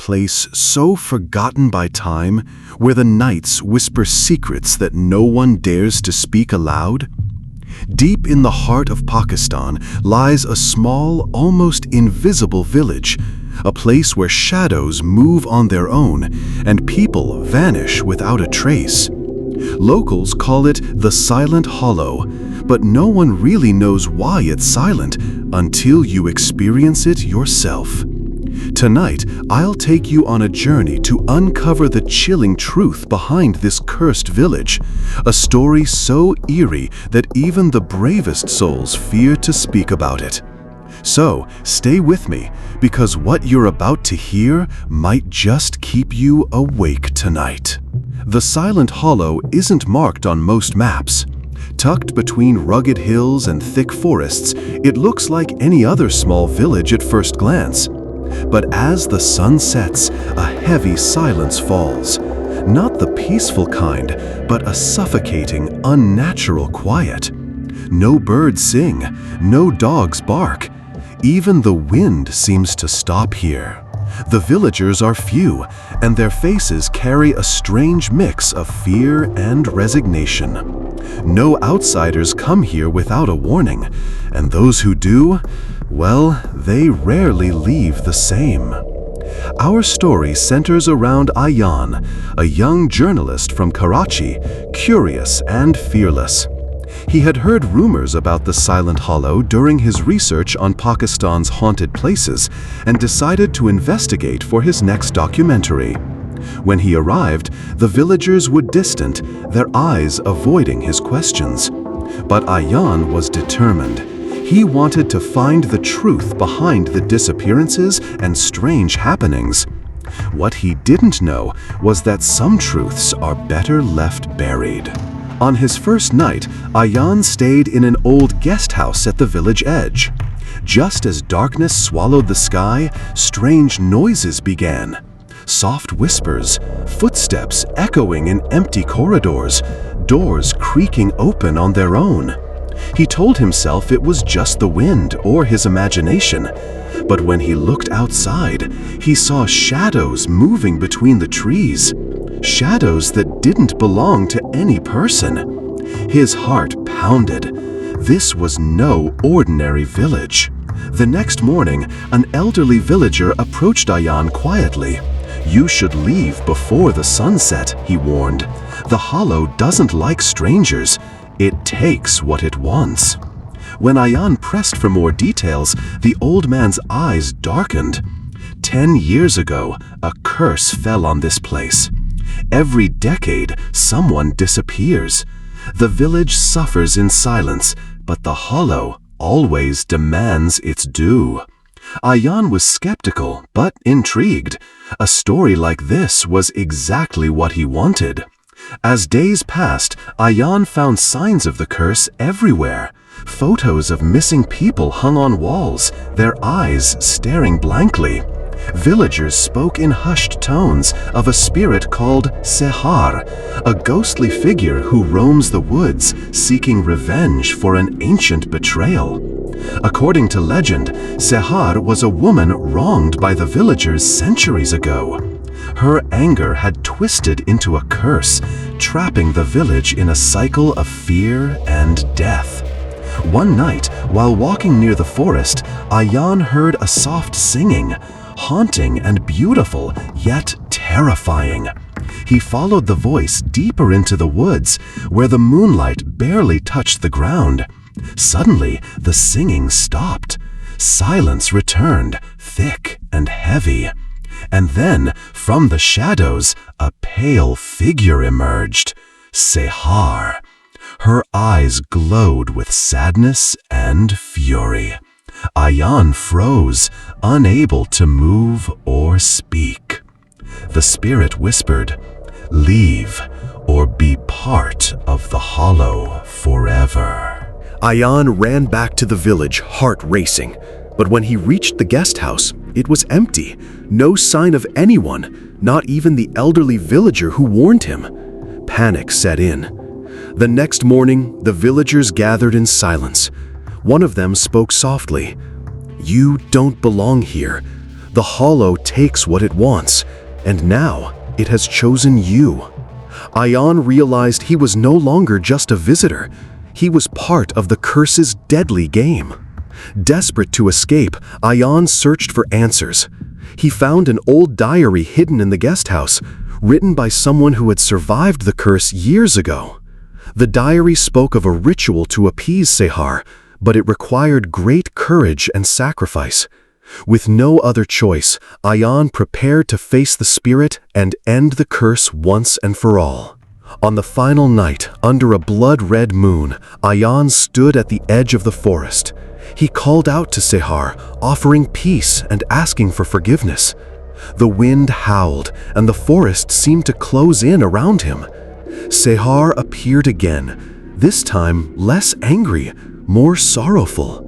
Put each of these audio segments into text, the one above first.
place so forgotten by time, where the nights whisper secrets that no one dares to speak aloud? Deep in the heart of Pakistan lies a small, almost invisible village, a place where shadows move on their own and people vanish without a trace. Locals call it the Silent Hollow, but no one really knows why it's silent until you experience it yourself. Tonight, I'll take you on a journey to uncover the chilling truth behind this cursed village, a story so eerie that even the bravest souls fear to speak about it. So, stay with me, because what you're about to hear might just keep you awake tonight. The Silent Hollow isn't marked on most maps. Tucked between rugged hills and thick forests, it looks like any other small village at first glance. But as the sun sets, a heavy silence falls. Not the peaceful kind, but a suffocating, unnatural quiet. No birds sing, no dogs bark. Even the wind seems to stop here. The villagers are few, and their faces carry a strange mix of fear and resignation. No outsiders come here without a warning, and those who do, well, they rarely leave the same. Our story centers around Ayan, a young journalist from Karachi, curious and fearless. He had heard rumors about the Silent Hollow during his research on Pakistan's haunted places and decided to investigate for his next documentary. When he arrived, the villagers were distant, their eyes avoiding his questions. But Ayan was determined. He wanted to find the truth behind the disappearances and strange happenings. What he didn't know was that some truths are better left buried. On his first night, Ayan stayed in an old guest house at the village edge. Just as darkness swallowed the sky, strange noises began. Soft whispers, footsteps echoing in empty corridors, doors creaking open on their own. He told himself it was just the wind or his imagination, but when he looked outside, he saw shadows moving between the trees. Shadows that didn't belong to any person. His heart pounded. This was no ordinary village. The next morning, an elderly villager approached Ayan quietly. "You should leave before the sunset," he warned. "The hollow doesn't like strangers. It takes what it wants." When Ayan pressed for more details, the old man's eyes darkened. 10 years ago, a curse fell on this place. Every decade, someone disappears. The village suffers in silence, but the hollow always demands its due. Ayan was skeptical, but intrigued. A story like this was exactly what he wanted. As days passed, Ayan found signs of the curse everywhere. Photos of missing people hung on walls, their eyes staring blankly. Villagers spoke in hushed tones of a spirit called Sehar, a ghostly figure who roams the woods, seeking revenge for an ancient betrayal. According to legend, Sehar was a woman wronged by the villagers centuries ago. Her anger had twisted into a curse, trapping the village in a cycle of fear and death. One night, while walking near the forest, Ayan heard a soft singing, haunting and beautiful, yet terrifying. He followed the voice deeper into the woods, where the moonlight barely touched the ground. Suddenly, the singing stopped. Silence returned, thick and heavy. And then, from the shadows, a pale figure emerged. Sehar. Her eyes glowed with sadness and fury. Ayan froze, unable to move or speak. The spirit whispered, "Leave or be part of the hollow forever." Ayan ran back to the village, heart racing. But when he reached the guest house, it was empty. No sign of anyone, not even the elderly villager who warned him. Panic set in. The next morning, the villagers gathered in silence. One of them spoke softly. "You don't belong here. The hollow takes what it wants, and now it has chosen you. Ion realized he was no longer just a visitor. He was part of the curse's deadly game. Desperate to escape, Ion searched for answers. He found an old diary hidden in the guest house, written by someone who had survived the curse years ago. The diary spoke of a ritual to appease Sehar, but it required great courage and sacrifice. With no other choice, Ion prepared to face the spirit and end the curse once and for all. On the final night, under a blood-red moon, Ion stood at the edge of the forest. He called out to Sehar, offering peace and asking for forgiveness. The wind howled, and the forest seemed to close in around him. Sehar appeared again, this time less angry, more sorrowful.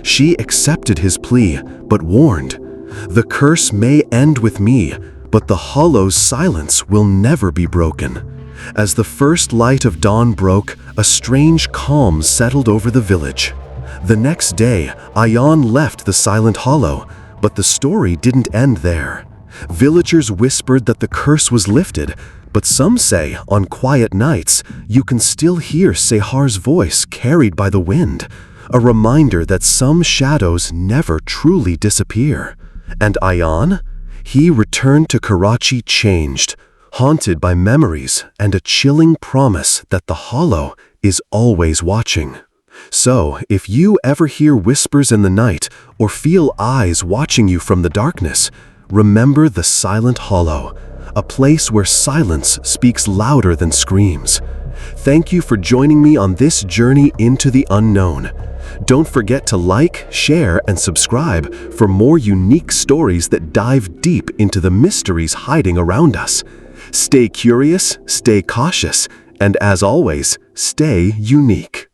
She accepted his plea, but warned, "The curse may end with me, but the hollow's silence will never be broken." As the first light of dawn broke, a strange calm settled over the village. The next day, Ion left the silent hollow, but the story didn't end there. Villagers whispered that the curse was lifted, but some say on quiet nights you can still hear Sehar's voice carried by the wind, a reminder that some shadows never truly disappear. And Ion? He returned to Karachi changed, haunted by memories and a chilling promise that the hollow is always watching. So, if you ever hear whispers in the night or feel eyes watching you from the darkness, remember the silent hollow, a place where silence speaks louder than screams. Thank you for joining me on this journey into the unknown. Don't forget to like, share, and subscribe for more unique stories that dive deep into the mysteries hiding around us. Stay curious, stay cautious, and as always, stay unique.